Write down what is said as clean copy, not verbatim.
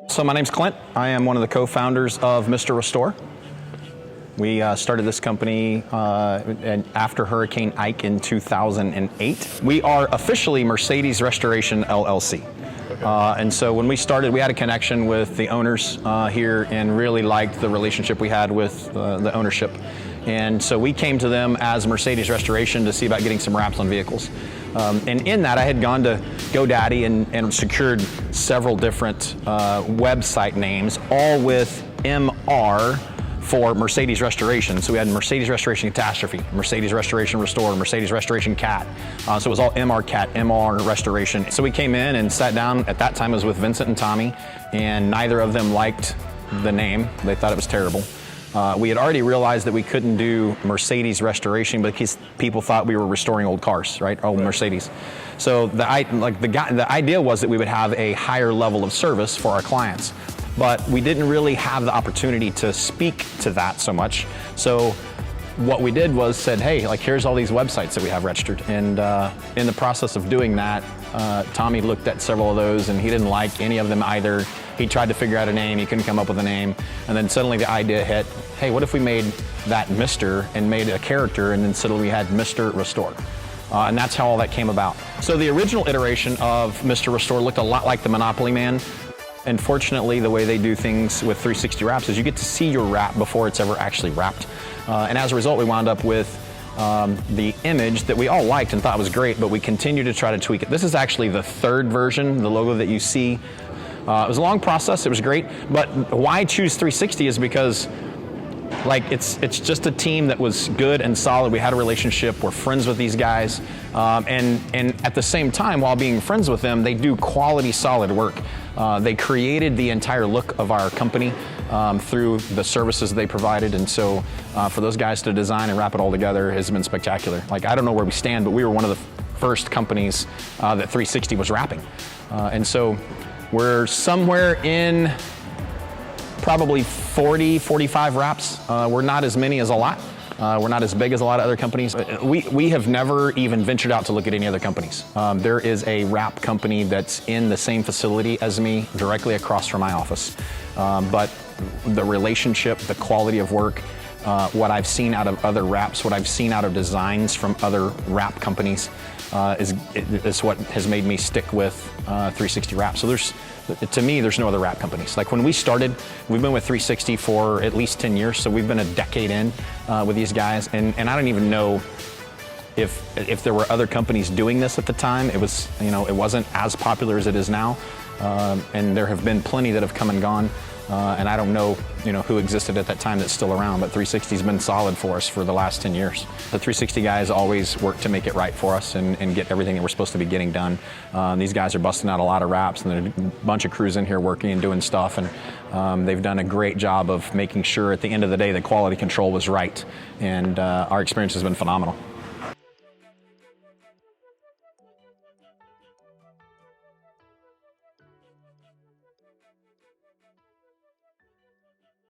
So my name's Clint. I am one of the co-founders of Mr. Restore. We started this company after Hurricane Ike in 2008. We are officially Mercedes Restoration LLC. And so when we started, we had a connection with the owners here and really liked the relationship we had with the ownership. And so we came to them as Mercedes Restoration to see about getting some wraps on vehicles. And in that, I had gone to GoDaddy and secured several different website names, all with MR for Mercedes Restoration. So we had Mercedes Restoration Catastrophe, Mercedes Restoration Restore, Mercedes Restoration Cat. So it was all MR Cat, MR Restoration. So we came in and sat down. At that time, it was with Vincent and Tommy, and neither of them liked the name. They thought it was terrible. We had already realized that we couldn't do Mercedes Restoration because people thought we were restoring old cars, right? Old Mercedes. So the idea was that we would have a higher level of service for our clients, but we didn't really have the opportunity to speak to that so much. So what we did was said, hey, like here's all these websites that we have registered. And in the process of doing that, Tommy looked at several of those and he didn't like any of them either. He tried to figure out a name, he couldn't come up with a name. And then suddenly the idea hit, hey, what if we made that Mr. and made a character, and then suddenly we had Mr. Restore. And that's how all that came about. So the original iteration of Mr. Restore looked a lot like the Monopoly Man. Unfortunately, the way they do things with 360 wraps is you get to see your wrap before it's ever actually wrapped. And as a result, we wound up with the image that we all liked and thought was great, but we continue to try to tweak it. This is actually the third version, the logo that you see. It was a long process, it was great, but why choose 360 is because it's just a team that was good and solid. We had a relationship, we're friends with these guys, and at the same time, while being friends with them, they do quality, solid work. They created the entire look of our company through the services they provided, and so for those guys to design and wrap it all together has been spectacular. Like, I don't know where we stand, but we were one of the first companies that 360 was wrapping. And so we're somewhere in probably 40, 45 wraps. We're not as many as a lot. We're not as big as a lot of other companies. We have never even ventured out to look at any other companies. There is a wrap company that's in the same facility as me, directly across from my office. But the relationship, the quality of work, what I've seen out of other wraps, what I've seen out of designs from other wrap companies is what has made me stick with 360 Wraps. So to me, there's no other wrap companies. Like when we started, we've been with 360 for at least 10 years, so we've been a decade in with these guys, and I don't even know if there were other companies doing this at the time. It was, it wasn't as popular as it is now, and there have been plenty that have come and gone. And I don't know, who existed at that time that's still around, but 360's been solid for us for the last 10 years. The 360 guys always work to make it right for us and get everything that we're supposed to be getting done. These guys are busting out a lot of wraps, and there's a bunch of crews in here working and doing stuff, and they've done a great job of making sure at the end of the day the quality control was right, and our experience has been phenomenal.